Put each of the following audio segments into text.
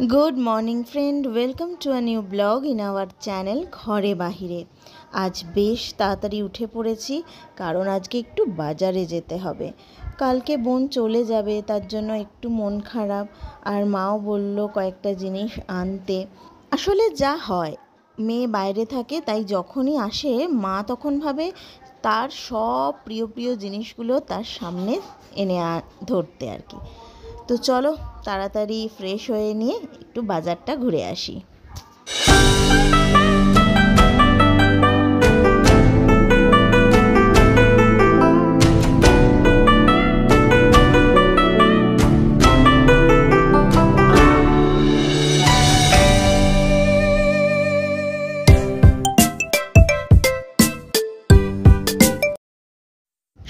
Good morning friend, welcome to a new blog in our channel Ghore Baire. आज बेश ताड़ाताड़ी उठे पड़ेছি कारण आज के एकटू बाजारे जेते हबे। कालके बोन चले जाबे तार जोन्नो एकटू मन खाराप और माओ बोल्लो कयेकटा जिनिस आनते। आसले जा हय मेये बाइरे थाके ताई जखोनी आसे मा तखन भावे तार सब प्रिय प्रिय जिनिसगुलो तार सामने एने धरते आर कि। तो चलो ताड़ाताड़ी फ्रेश हये निये एकटू बाजारटा घुरे आसि।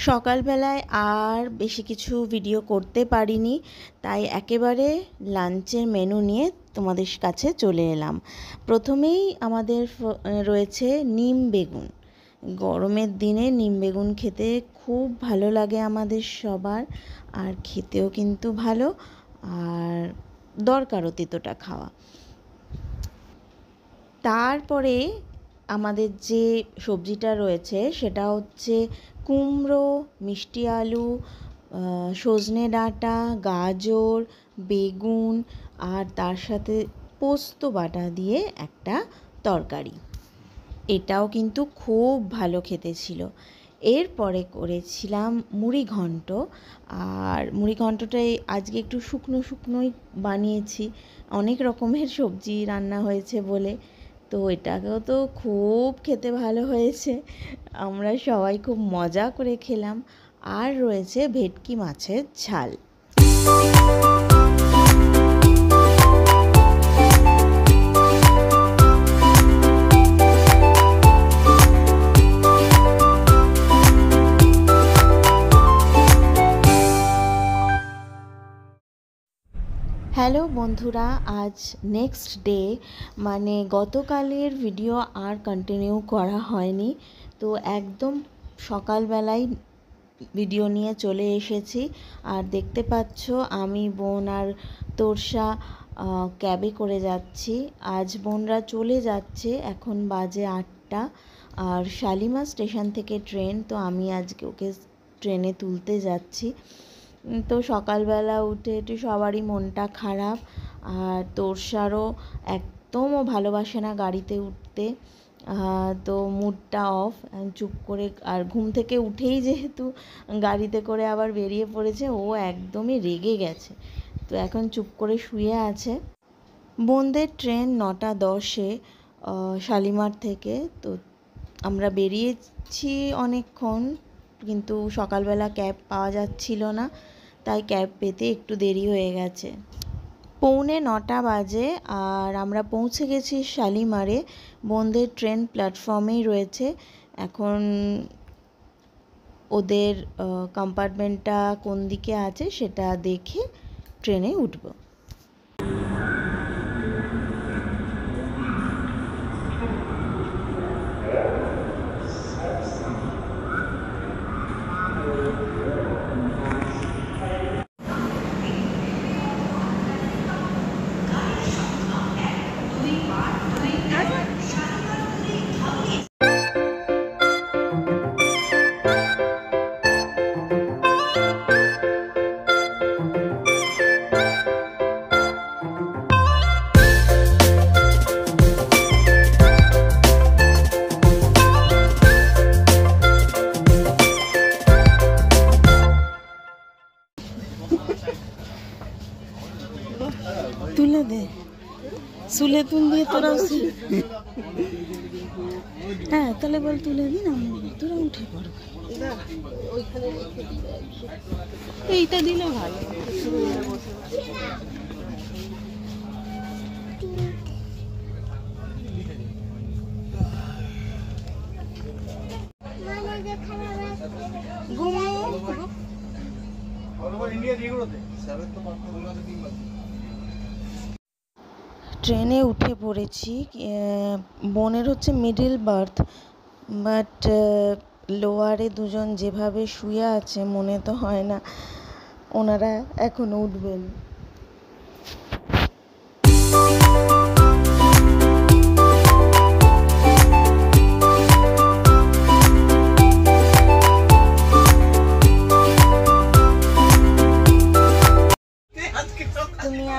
सकाल बेलाय आर बेशी किछु भिडियो करते पारिनी, ताई एकेबारे लांचेर मेनू निये तोमादेर काछे चले एलाम। प्रथमेई आमादेर रयेछे नीम बेगुन। गरमेर दिने नीम बेगुन खेते खूब भालो लागे आमादेर सबार, आर खेतेओ किन्तु भालो आर दरकारो तेतोटा खावा। तारपरे आमादेर जे सब्जिटा रयेछे सेटा होच्छे कुमड़ो, मिष्टि आलू, सजने डाँटा, गाजर, बेगुन और तार साथे पोस्त बाटा दिए एकटा तरकारी। एटाओ किन्तु खूब भालो खेते छिलो। एरपरे करेछिलाम मुड़ी घंट, और मुड़ी घंटटाई आजके एकटु शुकनो शुकनोई बानिয়েছি, अनेक रकमेर सब्जी रान्ना हयेछे बोले। तो एटाकेও तो खूब खेते भालो हयेछे, आमरा सबाई खूब मजा करे खेलाम। आर रयेछे भेटकी माछेर झाल। हेलो बंधुरा, आज नेक्स्ट डे माने गतकालेर भिडियो आर कन्टिन्यू करा हयनि, तो एकदम सकाल बेलाय भिडियो निये चले एसेछि। आर देखते पाच्छो आमी बोन आर तोरसा कैबे करे जाচ্ছি। आज बोनरा चले जाচ্ছে, এখন বাজে 8টা। আর শালিমা স্টেশন থেকে ট্রেন, তো আমি আজকে ওকে ট্রেনে তুলতে যাচ্ছি। তো সকালবেলা উঠে একটু সবারই মনটা খারাপ, আর তোরসারও একদমও ভালোবাসে না গাড়িতে উঠতে। তো মুডটা অফ, চুপ করে আর ঘুম থেকে উঠেই যেহেতু গাড়িতে করে আবার বেরিয়ে পড়েছে, ও একদমই রেগে গেছে। তো এখন চুপ করে শুয়ে আছে। বোনদের ট্রেন 9টা 10-এ শালিমার থেকে। তো আমরা বেরিয়েছি অনেকক্ষণ, কিন্তু সকালবেলা ক্যাব পাওয়া যাচ্ছিল না, তাই ক্যাব পেতে একটু দেরি হয়ে গেছে। 9:45 বাজে আর আমরা পৌঁছে গেছি শালিমারে। বোনদের ট্রেন প্ল্যাটফর্মেই রয়েছে। এখন ওদের কম্পার্টমেন্টটা কোন দিকে আছে সেটা দেখে ট্রেনে উঠব। তুলে দে, চুলে তুল দিয়ে তোরা হ্যাঁ তাহলে বল তুলে দিন, তোরা উঠে পড়ো। এইটা দিলে ভালো। ট্রেনে উঠে পড়েছি। বোনের হচ্ছে মিডল বার্থ, বাট লোয়ারে দুজন যেভাবে শুয়ে আছে মনে তো হয় না ওনারা এখন উঠবেন।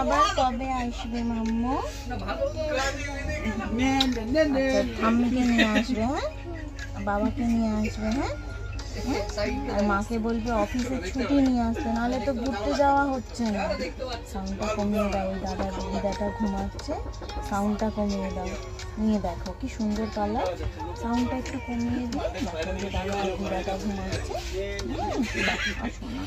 আবার কবে আসবে মাম্মু? আচ্ছা, ঠাম্মিকে নিয়ে আসবে, হ্যাঁ, বাবাকে নিয়ে আসবে, হ্যাঁ, আর মাকে বলবে অফিসে ছুটি নিয়ে আসতে, নাহলে তো ঘুরতে যাওয়া হচ্ছে না। সাউন্ডটা কমিয়ে দাও, ওই দিদাটা ঘুমাচ্ছে, সাউন্ডটা কমিয়ে দাও। নিয়ে দেখো কি সুন্দর কালার, সাউন্ডটা একটু কমিয়ে দিই। দেখো যে দিদাটা ঘুমাচ্ছে। শোনা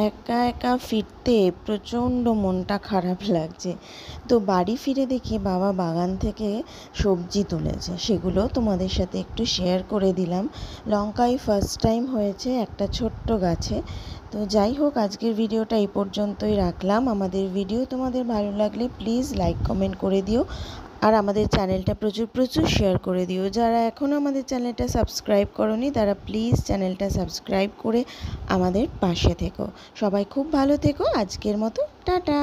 একা একা ফিরতে প্রচণ্ড মনটা খারাপ লাগছে। তো বাড়ি ফিরে দেখি বাবা বাগান থেকে সবজি তুলেছে, সেগুলো তোমাদের সাথে একটু শেয়ার করে দিলাম। লঙ্কাই ফার্স্ট টাইম হয়েছে একটা ছোট্ট গাছে। তো যাই হোক, আজকের ভিডিওটা এই পর্যন্তই রাখলাম। আমাদের ভিডিও তোমাদের ভালো লাগলে প্লিজ লাইক কমেন্ট করে দিও, আর আমাদের চ্যানেলটা প্রচুর শেয়ার করে দিও। যারা এখনও আমাদের চ্যানেলটা সাবস্ক্রাইব করোনি তারা প্লিজ চ্যানেলটা সাবস্ক্রাইব করে আমাদের পাশে থেকো। সবাই খুব ভালো থেকো। আজকের মতো টাটা।